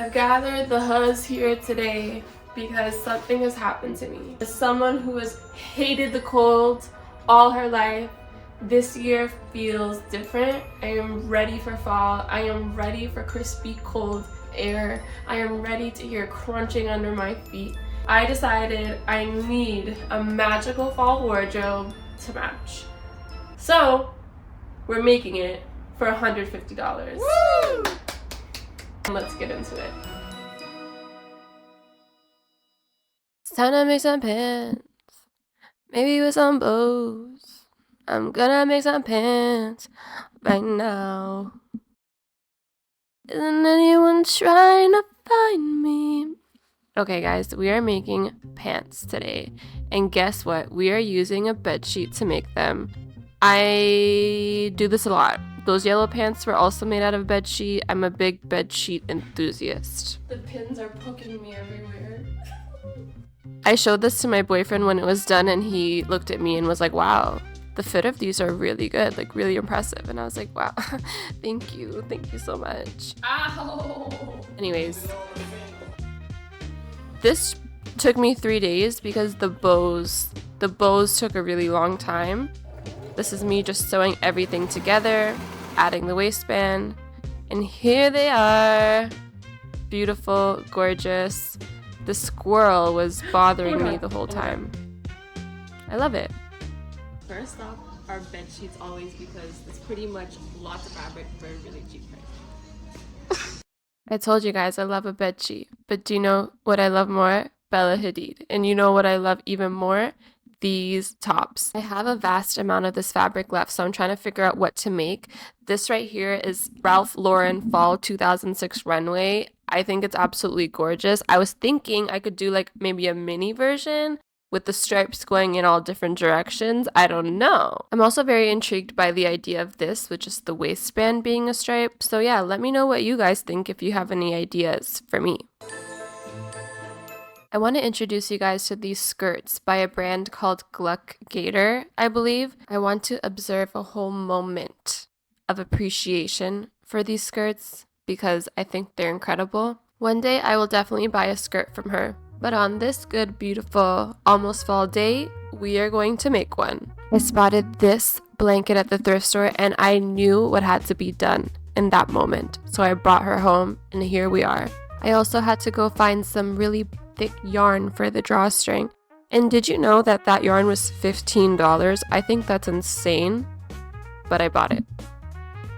I've gathered the huzz here today because something has happened to me. As someone who has hated the cold all her life, this year feels different. I am ready for fall. I am ready for crispy cold air. I am ready to hear crunching under my feet. I decided I need a magical fall wardrobe to match. So we're making it for $150. Woo! Let's get into it. It's time to make some pants, maybe with some bows. I'm gonna make some pants right now. Isn't anyone trying to find me? Okay guys, we are making pants today. And guess what? We are using a bedsheet to make them. I do this a lot. Those yellow pants were also made out of bedsheet. I'm a big bedsheet enthusiast. The pins are poking me everywhere. I showed this to my boyfriend when it was done and he looked at me and was like, wow, the fit of these are really good, like really impressive. And I was like, wow, thank you so much. Ow! Anyways, this took me 3 days because the bows took a really long time. This is me just sewing everything together, adding the waistband, and here they are. Beautiful, gorgeous. The squirrel was bothering me the whole time. I love it. First off, our bed sheets always, because it's pretty much lots of fabric for a really cheap price. I told you guys I love a bed sheet, but do you know what I love more? Bella Hadid. And you know what I love even more? These tops. I have a vast amount of this fabric left, so I'm trying to figure out what to make. This right here is Ralph Lauren Fall 2006 Runway. I think it's absolutely gorgeous. I was thinking I could do like maybe a mini version with the stripes going in all different directions. I don't know. I'm also very intrigued by the idea of this, which is the waistband being a stripe. So yeah, let me know what you guys think if you have any ideas for me. I want to introduce you guys to these skirts by a brand called Gluck Gator, I believe. I want to observe a whole moment of appreciation for these skirts because I think they're incredible. One day I will definitely buy a skirt from her. But on this good, beautiful, almost fall day, we are going to make one. I spotted this blanket at the thrift store and I knew what had to be done in that moment. So I brought her home and here we are. I also had to go find some really thick yarn for the drawstring. And did you know that that yarn was $15? I think that's insane, but I bought it.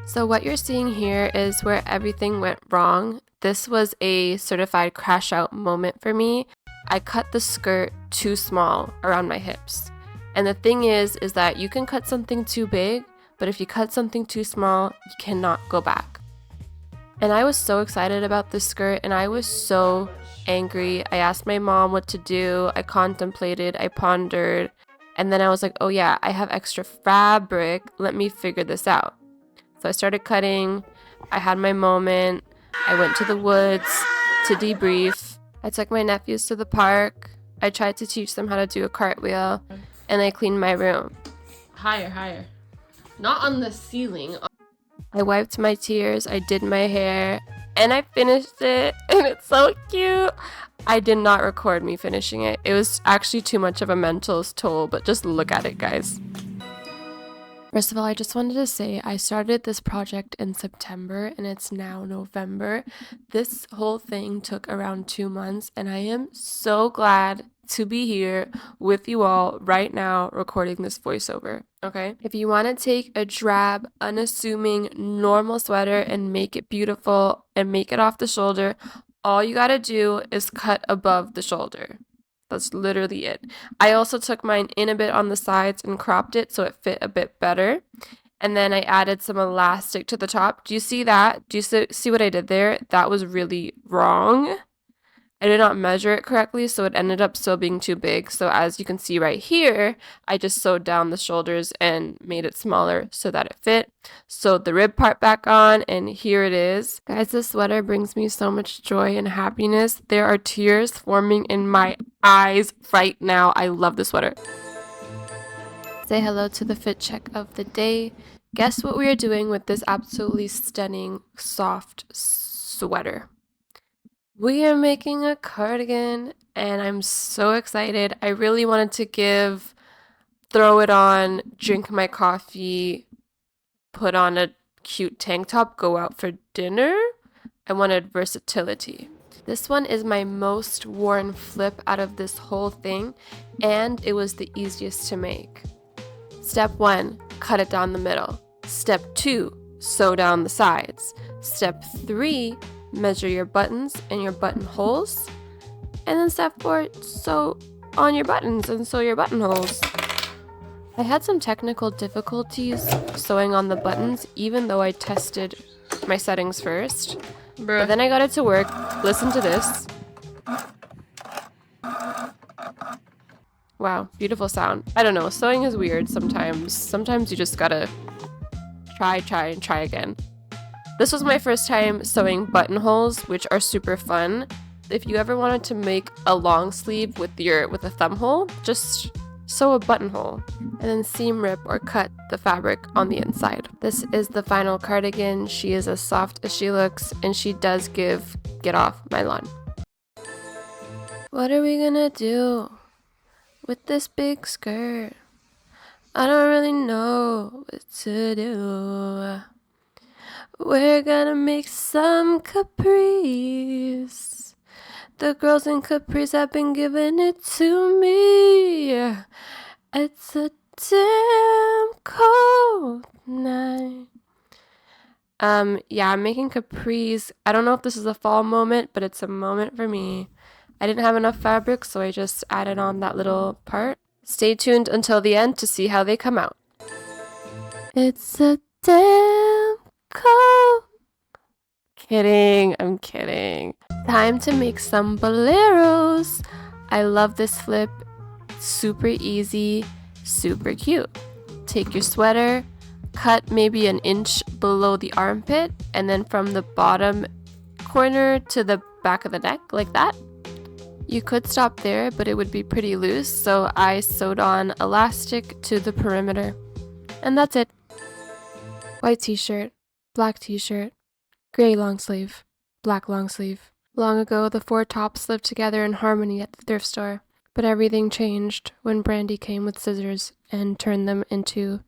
So what you're seeing here is where everything went wrong. This was a certified crash out moment for me. I cut the skirt too small around my hips. And the thing is that you can cut something too big, but if you cut something too small, you cannot go back. And I was so excited about this skirt and I was so angry. I asked my mom what to do. I contemplated, I pondered, and then I was like, oh yeah, I have extra fabric. Let me figure this out. So I started cutting. I had my moment. I went to the woods to debrief. I took my nephews to the park. I tried to teach them how to do a cartwheel, and I cleaned my room. Higher. Not on the ceiling. I wiped my tears. I did my hair. And I finished it, and it's so cute. I did not record me finishing it. It was actually too much of a mental toll, but just look at it, guys. First of all, I just wanted to say I started this project in September, and it's now November. This whole thing took around 2 months, and I am so glad to be here with you all right now recording this voiceover, okay? If you want to take a drab, unassuming, normal sweater and make it beautiful and make it off the shoulder, all you gotta do is cut above the shoulder. That's literally it. I also took mine in a bit on the sides and cropped it so it fit a bit better. And then I added some elastic to the top. Do you see that? Do you see what I did there? That was really wrong. I did not measure it correctly, so it ended up still being too big. So as you can see right here, I just sewed down the shoulders and made it smaller so that it fit. Sewed the rib part back on, and here it is. Guys, this sweater brings me so much joy and happiness. There are tears forming in my eyes right now. I love this sweater. Say hello to the fit check of the day. Guess what we are doing with this absolutely stunning, soft sweater? We are making a cardigan and I'm so excited. I really wanted to throw it on, drink my coffee, put on a cute tank top, go out for dinner. I wanted versatility. This one is my most worn flip out of this whole thing, and it was the easiest to make. Step 1, cut it down the middle. Step 2, sew down the sides. Step 3, measure your buttons and your buttonholes. And then step 4, sew on your buttons and sew your buttonholes. I had some technical difficulties sewing on the buttons, even though I tested my settings first. But then I got it to work. Listen to this. Wow, beautiful sound. I don't know, sewing is weird sometimes. Sometimes you just gotta try again. This was my first time sewing buttonholes, which are super fun. If you ever wanted to make a long sleeve with a thumb hole, just sew a buttonhole and then seam rip or cut the fabric on the inside. This is the final cardigan. She is as soft as she looks, and she does get off my lawn. What are we gonna do with this big skirt? I don't really know what to do. We're gonna make some capris. The girls in capris have been giving it to me. It's a damn cold night. Yeah, I'm making capris. I don't know if this is a fall moment, but it's a moment for me. I didn't have enough fabric, so I just added on that little part. Stay tuned until the end to see how they come out. It's a damn cold. Kidding, I'm kidding. Time to make some boleros. I love this flip. Super easy, super cute. Take your sweater, cut maybe an inch below the armpit, and then from the bottom corner to the back of the neck, like that. You could stop there, but it would be pretty loose, so I sewed on elastic to the perimeter. And that's it. White t-shirt, black t-shirt, gray long sleeve, black long sleeve. Long ago, the 4 tops lived together in harmony at the thrift store, but everything changed when Brandy came with scissors and turned them into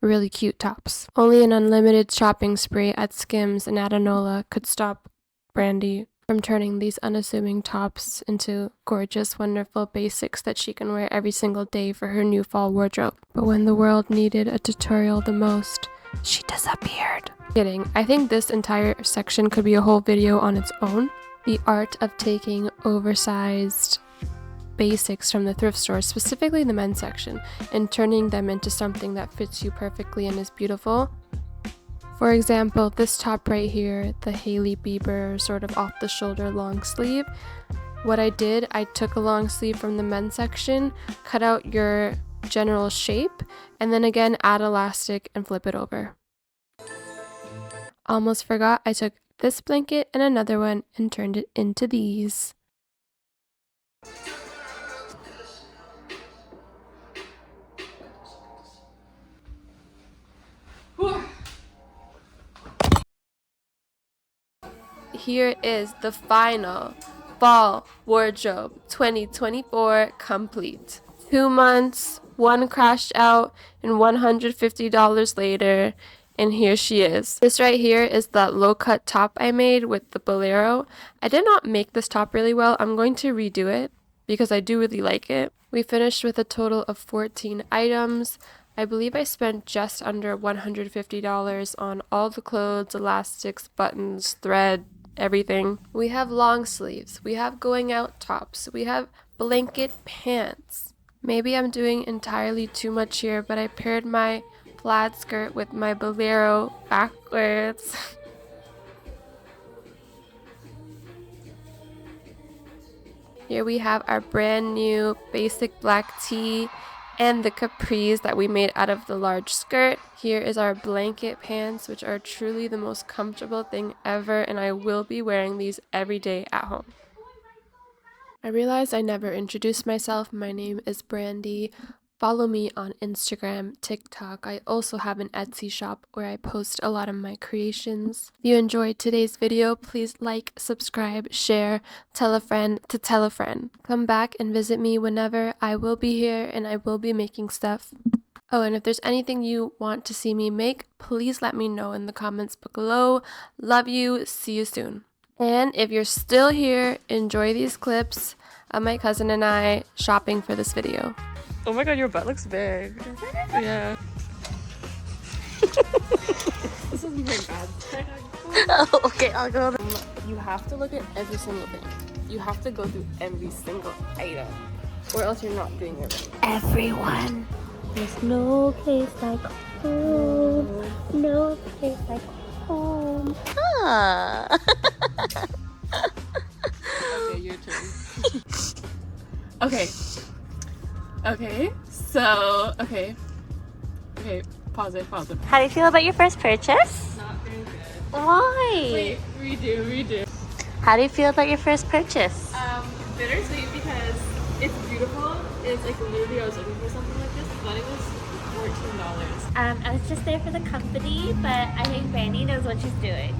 really cute tops. Only an unlimited shopping spree at Skims and Adanola could stop Brandy from turning these unassuming tops into gorgeous, wonderful basics that she can wear every single day for her new fall wardrobe. But when the world needed a tutorial the most, she disappeared. Kidding. I think this entire section could be a whole video on its own. The art of taking oversized basics from the thrift store, specifically the men's section, and turning them into something that fits you perfectly and is beautiful. For example, this top right here, the Hailey Bieber sort of off-the-shoulder long sleeve. What I did, I took a long sleeve from the men's section, cut out your general shape, and then again add elastic and flip it over. Almost forgot, I took this blanket and another one and turned it into these. Here is the final fall wardrobe 2024 complete. 2 months, one crashed out, and $150 later, and here she is. This right here is that low-cut top I made with the Bolero. I did not make this top really well. I'm going to redo it because I do really like it. We finished with a total of 14 items. I believe I spent just under $150 on all the clothes, elastics, buttons, thread, everything. We have long sleeves, we have going out tops, we have blanket pants. Maybe I'm doing entirely too much here, but I paired my plaid skirt with my Bolero backwards. Here we have our brand new basic black tee and the capris that we made out of the large skirt. Here is our blanket pants, which are truly the most comfortable thing ever, and I will be wearing these every day at home. I realized I never introduced myself. My name is Brandy. Follow me on Instagram, TikTok. I also have an Etsy shop where I post a lot of my creations. If you enjoyed today's video, please like, subscribe, share, tell a friend to tell a friend. Come back and visit me whenever. I will be here and I will be making stuff. Oh, and if there's anything you want to see me make, please let me know in the comments below. Love you. See you soon. And if you're still here, enjoy these clips of my cousin and I shopping for this video. Oh my god, your butt looks big. Yeah. This is my bad. Oh, okay, I'll go. You have to look at every single thing. You have to go through every single item, or else you're not doing it right. Everyone, there's no place like home. No place like home. Ah. Okay, your turn. Okay, so, okay, pause it. How do you feel about your first purchase? Not very good. Why? Wait, redo. How do you feel about your first purchase? Bittersweet because it's beautiful. It's like literally I was looking for something like this, but it was $14. I was just there for the company, but I think Brandy knows what she's doing.